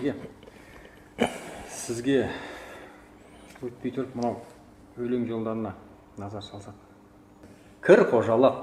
ереке, сізге өтпей тұрып мынау өлең жолдарына назар салсақ. Кір қожалық,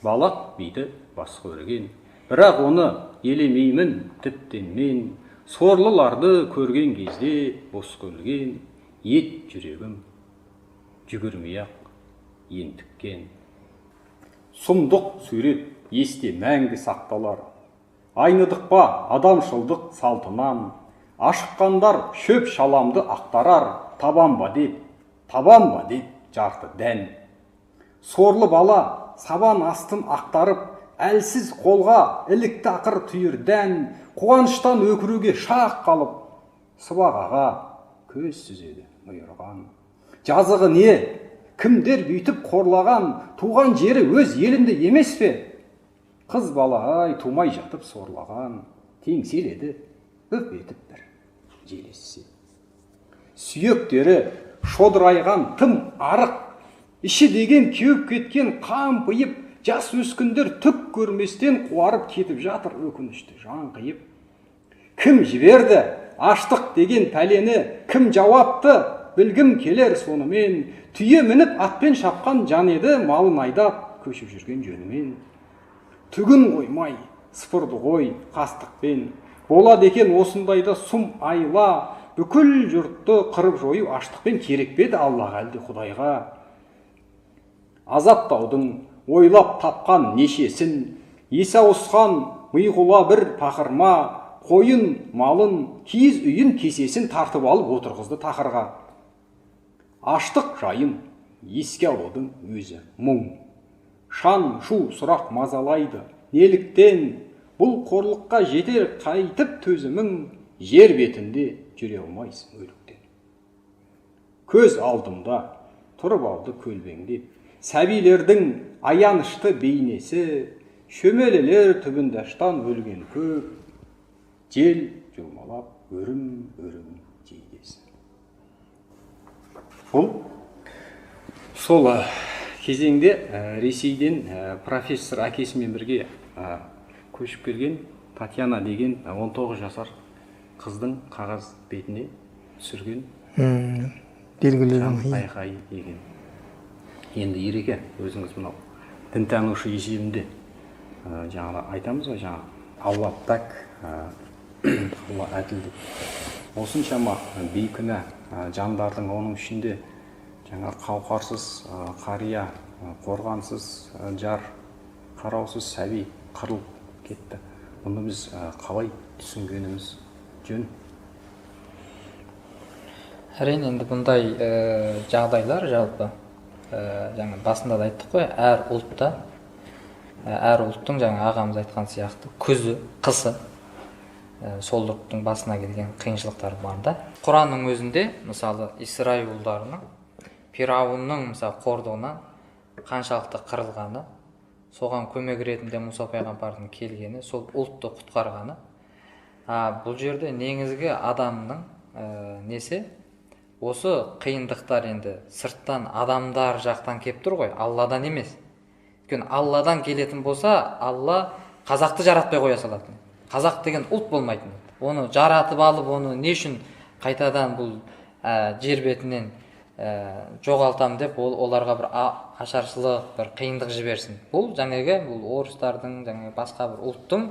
балақ биді бас көрген, бірақ оны елемеймін тіптен мен. Сорлыларды көрген кезде бос көлген, ет жүрегім жүгірмей-ақ ентіккен. Сұмдық сурет есте мәңгі сақталар, айныдық па адамшылдық салтынан. Ашыққандар шөп шаламды ақтарар, табан ба деп жарты дән. Сорлы бала сабан астын ақтарып, әлсіз қолға ілікті ақыр түйір дән. Қуаныштан өкіруге шақ қалып, сыбағаға көз сүзеді мұйырған. Жазығы не? Кімдер бүйтіп қорлаған? Туған жері өз елінде емес пе? Қыз бала ай тумай жатып сорлаған, теңселеді өп етіп бір желессе. Сүйектері шодырайған тым арық, іші деген кеуіп кеткен қампиып, жас өскіндер түк көрместен қуарып кетіп жатыр өкінішті жан қиып. Кім жіберді аштық деген пәлені, кім жауапты білгім келер сонымен. Түйе мініп атпен шапқан жан еді, малын айдап көшіп жүрген жөнімен. Түгін қоймай сыпырды ғой қастықпен, болады екен осындайда сұм айла. Бүкіл жұртты қырып жою аштықпен керек беді Аллаға әлде Құдайға. Азаптаудың ойлап тапқан нешесін, есі ауысқан миғұла бір пақырма. Қойын, малын, киіз үйін кесесін тартып алып отырғызды тақырға. Аштық жайын еске алудың өзі мұң. Шан шу сұрақ мазалайды неліктен, бұл қорлыққа жетер қайтып төзімің, жер бетінде жүре алмайсың өліктен. Көз алдымда тұрып алды көлбеңдеп, сәбилердің аянышты бейнесі, шөмелелер түбіндаштан өлген көп, жел жұлмалап өрім-өрім жейдесі. Бұл сол кезеңде Ресейден профессор әкесімен бірге көшіп келген Татьяна деген 19 жасар қыздың қағаз бетіне түсірген белгілерін айқай деген. Енді ереке, өзіңіз мынау дінтанушы есебінде жаңа айтамыз ғой, жаңа Алла пәк, Алла әділ деп. Осыншама бейкүнә жандардың, оның ішінде жаңа қауқарсыз қария, қорғансыз жар, қараусыз сәби қырылып кетті. Бұны біз қалай түсінгеніміз жөн? Әрине, енді бұндай жағдайлар жалпы жаңа басында да айттық қой, әр ұлттың жаңа ағамыз айтқан сияқты күзі, қысы сол ұлттың басына келген қиыншылықтар бар да. Құранның өзінде мысалы Исраил ұлдарының Фирауынның мысалы қорлығынан қаншалықты қырылғаны, соған көмек ретінде Мұса пайғамбардың келгені, сол ұлтты құтқарғаны. Бұл жерде негізгі адамның несі? Осы қиындықтар енді сырттан адамдар жақтан кеп тұр ғой, Алладан емес. Өйткені Алладан келетін болса, Алла қазақты жаратпай қоя салатын. Қазақ деген ұлт болмайтын. Оны жаратып алып, оны не үшін қайтадан бұл жер бетінен жоғалтам деп оларға бір ашаршылық, бір қиындық жіберсін. Бұл жаңағы орыстардың, басқа бір ұлттың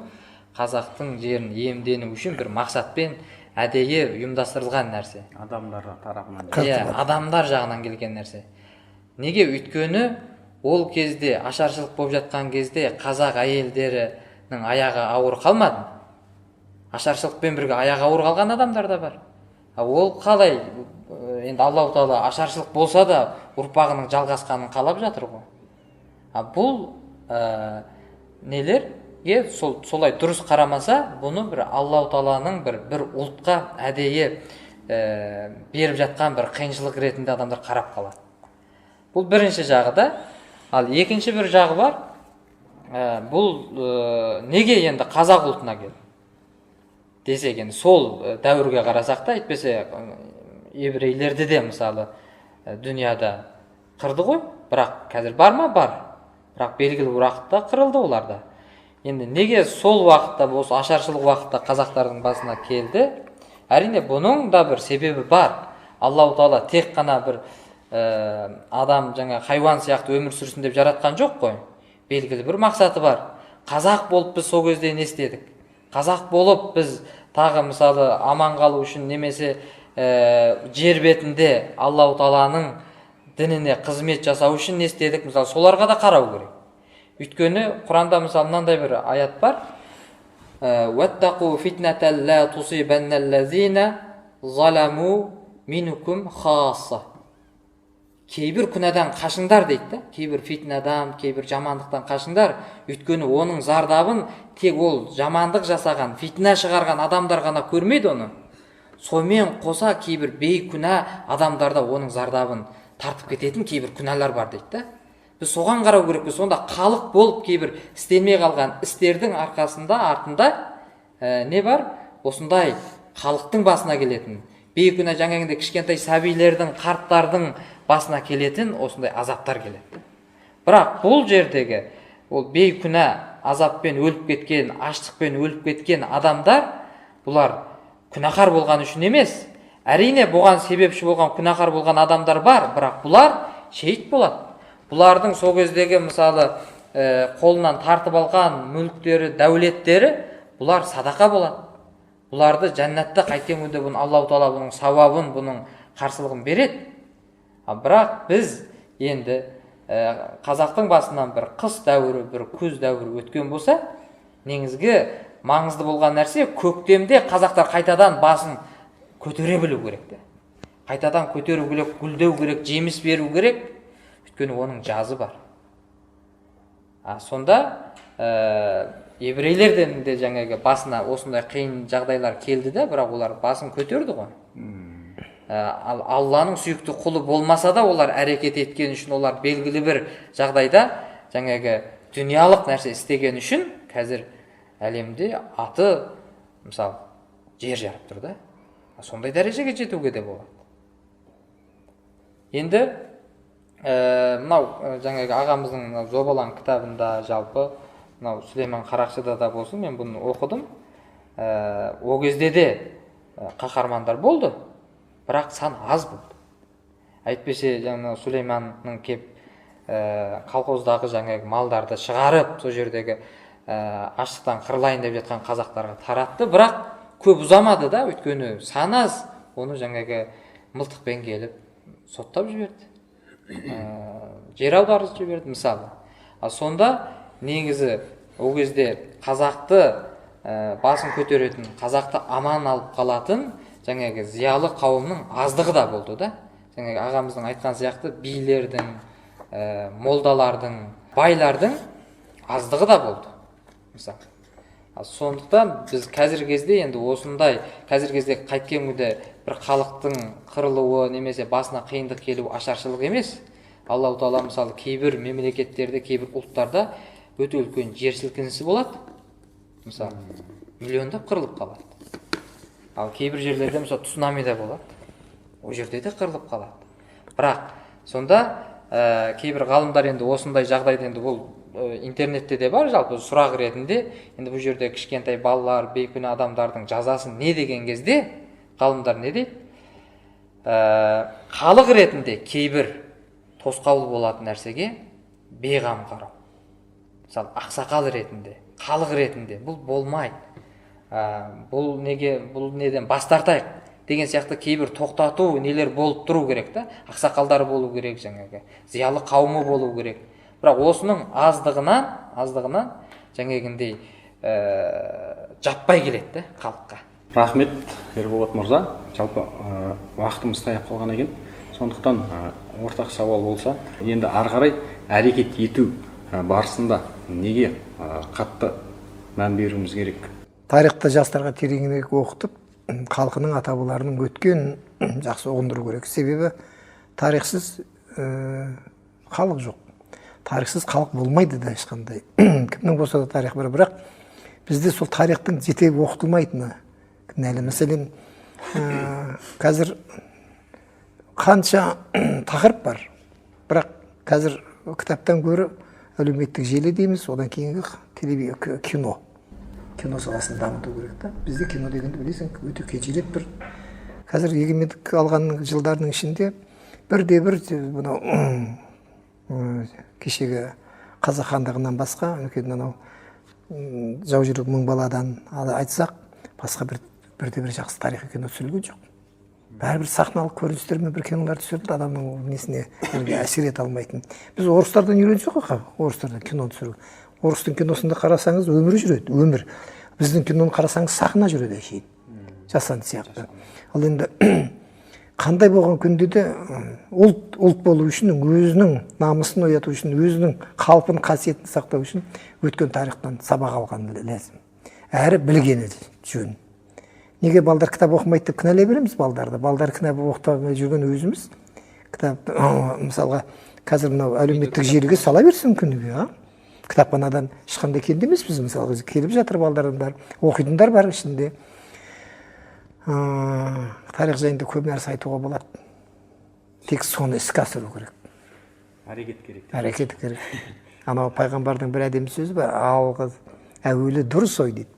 қазақтың жерін иемдену үшін бір мақсатпен әдейі ұйымдастырылған нәрсе. Адамдар тарапынан. Адамдар жағынан келген нәрсе. Неге? Өйткені ол кезде ашаршылық болып жатқан кезде қазақ әйелдерінің аяғы ауыр қалмады. Ашаршылықпен бірге аяғы ауыр қалған адамдар да бар. Ол қалай? Енді Аллаху Тағала ашаршылық болса да ұрпағының жалғасқанын қалап жатыр ғой. Бұл нелерге солай дұрыс қарамаса, бұны бір Аллаху Тағаланың бір ұлтқа әдейі беріп жатқан бір қиыншылық ретінде адамдар қарап қалады. Бұл бірінші жағы да. Ал екінші бір жағы бар. Бұл неге енді қазақ ұлтына келді десек, енді сол дәуірге қарасақ та, айтпесе еврейлерді де мысалы дүнияда қырды ғой, бірақ қазір бар ма? Бар. Бірақ белгілі уақытта қырылды оларда. Енді неге сол уақытта, осы ашаршылық уақытта қазақтардың басына келді? Әрине бұның да бір себебі бар. Аллаху Тағала тек қана бір адам жаңа хайуан сияқты өмір сүрсін деп жаратқан жоқ қой. Белгілі бір мақсаты бар. Қазақ болып біз сол кезде не істедік? Қазақ болып біз тағы мысалы аман қалу үшін немесе жер бетінде Аллаху Тағаланың дініне қызмет жасау үшін не істедік? Мысалы соларға да қарау керек. Өйткені Құранда мысалы мынандай бір аят бар. وَاتَّقُوا فِتْنَةً لَا تُصِيبَنَّ الَّذِينَ ظَلَمُوا مِنْكُمْ خَاصَّةً. Кейбір күнәдан қашыңдар дейді да. Кейбір фитнадан, кейбір жамандықтан қашыңдар. Өйткені оның зардабын тек ол жамандық жасаған, фитна шығарған адамдар ғана көрмейді оны. Сонымен қоса кейбір бейкүнә адамдарда оның зардабын тартып кететін кейбір күнәлар бар дейді да. Біз соған қарау керекпіз. Сонда халық болып кейбір істелмей қалған істердің артында не бар? Осындай халықтың басына келетін, бейкүнә жаңағындай кішкентай сәбилердің, қарттардың басына келетін осындай азаптар келеді. Бірақ бұл жердегі ол бейкүнә азаппен өліп кеткен, аштықпен өліп кеткен адамдар, бұлар күнәһар болған үшін емес. Әрине бұған себепші болған күнәһар болған адамдар бар, бірақ бұлар шейіт болады. Бұлардың сол кездегі мысалы қолынан тартып алған мүліктері, дәулеттері, бұлар садақа болады. Бұларды жәннатта қайткен күнде бұның Аллаху Тағала бұның сауабын, бұның қарсылығын береді. Бірақ біз енді қазақтың басынан бір қыс дәуірі, бір күз дәуірі өткен болса, негізгі маңызды болған нәрсе көктемде қазақтар қайтадан басын көтере білу керек. Қайтадан көтеру керек, гүлдеу керек, жеміс беру керек. Өйткені оның жазы бар. Сонда еврейлерден де жаңағы басына осындай қиын жағдайлар келді да, бірақ олар басын көтерді ғой. Алланың сүйікті құлы болмаса да олар әрекет еткен үшін, олар белгілі бір жағдайда жаңағы дүниялық нәрсе істеген үшін қазір әлемде аты мысалы жер жарып тұр да. Сондай дәрежеге жетуге де болады. Енді мынау жаңағы ағамыздың Зобалаң кітабында жалпы мынау Сүлеймен Қарақшыда да болсын, мен бұны оқыдым. О кезде де қаһармандар болды, бірақ сан аз болды. Әйтпесе жаңағы Сүлейменнің кеп колхоздағы жаңағы малдарды шығарып, сол жердегі аштықтан қырылайын деп жатқан қазақтарға таратты, бірақ көп ұзамады да, өйткені сан аз. Оны жаңағы мылтықпен келіп соттап жіберді. Жер аударып жіберді мысалы. Сонда негізі ол кезде қазақты басын көтеретін, қазақты аман алып қалатын жаңағы зиялы қауымның аздығы да болды да. Жаңағы ағамыздың айтқан сияқты билердің, молдалардың, байлардың аздығы да болды мысалы. Сондықтан біз қазіргі кезде енді осындай қазіргі кезде қайткен күнде бір халықтың қырылуы немесе басына қиындық келуі ашаршылық емес. Аллаху Тағала мысалы кейбір мемлекеттерде, кейбір ұлттарда өте үлкен жер сілкінісі болады. Мысалы миллиондап қырылып қалады. Ал кейбір жерлерде мысалы цунами да болады. Ол жерде де қырылып қалады. Бірақ сонда кейбір ғалымдар енді осындай жағдайда енді бұл интернетте де бар жалпы сұрақ ретінде, енді бұл жерде кішкентай балалар, бейкүнә адамдардың жазасын не деген кезде ғалымдар не дейді? Халық ретінде кейбір тосқауыл болатын нәрсеге бейғам қарау. Мысалы ақсақал ретінде, халық ретінде бұл болмайды. Бұл неден бас тартайық деген сияқты кейбір тоқтату нелер болып тұру керек та. Ақсақалдар болу керек, жаңағы зиялы қауымы болу керек. Бірақ осының аздығынан жаңағындай жаппай келеді халыққа. Рахмет, Ерболат мырза. Жалпы уақытымыз таяп қалған екен. Сондықтан ортақ сауал болса, енді ары қарай әрекет ету барысында неге қатты мән беруіміз керек? Тарихты жастарға тереңірек оқытып, халқының ата-бабаларының өткен жақсы ұғындыру керек. Себебі тарихсыз халық жоқ. Тарихсыз халық болмайды да ешқандай. Кімнің болса да тарих бар, бірақ бізде сол тарихтың жете оқытылмайтыны кінәлі. Мәселен, қазір қанша тақырып бар, бірақ қазір кітаптан гөрі әлеуметтік желі дейміз, одан кейінгі кино. кино саласын дамыту керек та. Бізде кино дегенде білесің өте кежелеп бір қазір егемендік алған жылдардың ішінде бірде-бір мынау кешегі қазақ хандығынан басқа үлкен анау жау жүрек мың баладан айтсақ басқа бірде-бір жақсы тарихи кино түсірілген жоқ. Бәрібір сахналық көріністермен бір кинолар түсірілді, адамның несіне әсер ете алмайтын. Біз орыстардан үйренсек қой, орыстардан кино түсіру. Орыстың киносында қарасаңыз өмір жүреді, өмір. Біздің киноны қарасаңыз сахна жүреді әшейін. Жасанды сияқты. Ал енді қандай болған күнде де ұлт болу үшін, өзінің намысын ояту үшін, өзінің қалпын, қасиетін сақтау үшін өткен тарихтан сабақ алған ләзім. Әрі білгені жөн. Неге балдар кітап оқымайды деп кінәлай береміз балдарды? Балдар кітап оқытпай жүрген өзіміз. Кітап, мысалға, қазір мынау әлеуметтік желіге сала берсін күніге, кітапханадан ешқандай келді емес біз, мысалға, келіп жатыр балдарымдар, оқитындар бар ішінде. Тарих жайында көп нәрсе айтуға болады. Тек соны іске асыру керек. Әрекет керек. Әрекет керек. Анау пайғамбардың бір әдемі сөзі бар, алғыз, әуелі дұрыс ой дейді.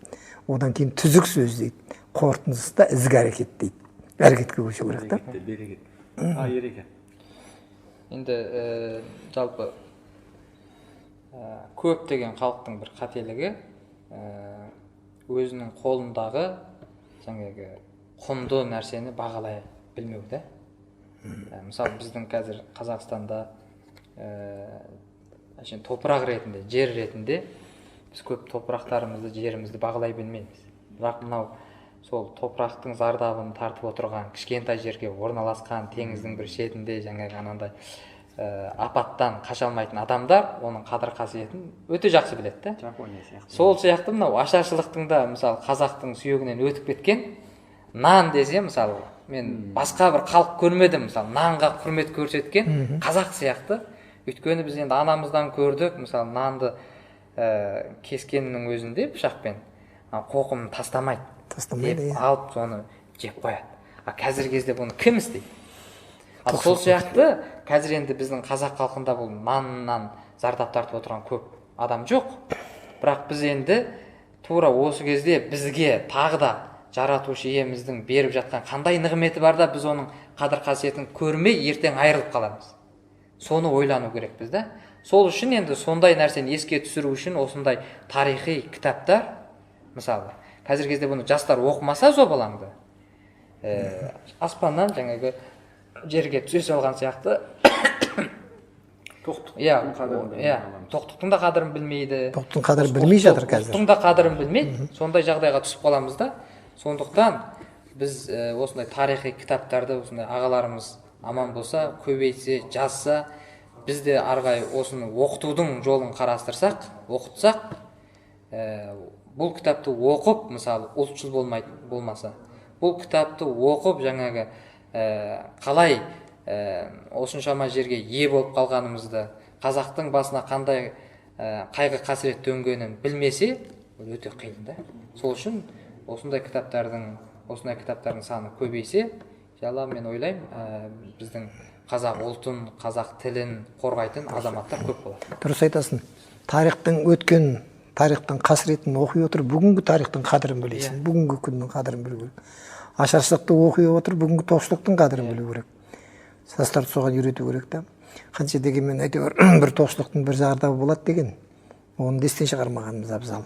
Одан кейін түзік сөз дейді. Қорытындысы да ізгі әрекет дейді. Әрекетке көшу керек та. Берекет. Ерекет. Енді жалпы көп деген халықтың бір қателігі өзінің қолындағы жаңағы құнды нәрсені бағалай білмеу да. Мысалы біздің қазір Қазақстанда топырақ ретінде, жер ретінде біз көп топырақтарымызды, жерімізді бағалай білмейміз. Бірақ мынау сол топырақтың зардабын тартып отырған кішкентай жерге орналасқан теңіздің бір шетінде жаңағы анандай апаттан қаша алмайтын адамдар оның қадір қасиетін өте жақсы біледі да. Жапония сияқты. Сол сияқты мынау ашаршылықтың да мысалы қазақтың сүйегінен өтіп кеткен нан десе, мысалы мен басқа бір халық көрмедім, мысалы нанға құрмет көрсеткен қазақ сияқты. Өйткені біз енді анамыздан көрдік, мысалы нанды кескеннің өзінде пышақпен қоқымын тастамайды. Деп алып соны жеп қояды. Қазіргі кезде бұны кім істейді? Ал сол сияқты қазір енді біздің қазақ халқында бұл наннан зардап тартып отырған көп адам жоқ. Бірақ біз енді тура осы кезде бізге тағы да жаратушы иеміздің беріп жатқан қандай нығметі бар да біз оның қадір қасиетін көрмей ертең айырылып қаламыз. Соны ойлану керекпіз да. Сол үшін енді сондай нәрсені еске түсіру үшін осындай тарихи кітаптар, мысалы қазіргі кезде бұны жастар оқымаса зобалаңды, аспаннан жаңағы жерге түсе салған сияқты тоқтықтың да қадірін білмейді. Тоқтықтың қадірін білмей жатыр қазір. Тоқтықтың да қадірін білмейді. Сондай жағдайға түсіп қаламыз да. Сондықтан біз осындай тарихи кітаптарды осындай ағаларымыз аман болса, көбейтсе, жазса, біз де арғай осыны оқытудың жолын қарастырсақ, оқытсақ, бұл кітапты оқып, мысалы, ұлтшыл болмаса, бұл кітапты оқып жаңағы қалай осыншама жерге ие болып қалғанымызды, қазақтың басына қандай қайғы қасірет төнгенін білмесе, ол өте қиын да. Сол үшін осындай кітаптардың саны көбейсе, жала мен ойлаймын, біздің қазақ ұлтын, қазақ тілін қорғайтын азаматтар көп болады. Дұрыс айтасың. Тарихтың қасіретін оқи отырып, бүгінгі тарихтың қадірін білесің, бүгінгі күннің қадірін білу керек. Ашаршылықты оқи отырып, бүгінгі тоқшылықтың қадірін білу керек. Жастарды соған үйрету керек та. Қанша дегенмен әйтеуір бір тоқшылықтың бір зардабы болады деген, оны естен шығармағанымыз абзал.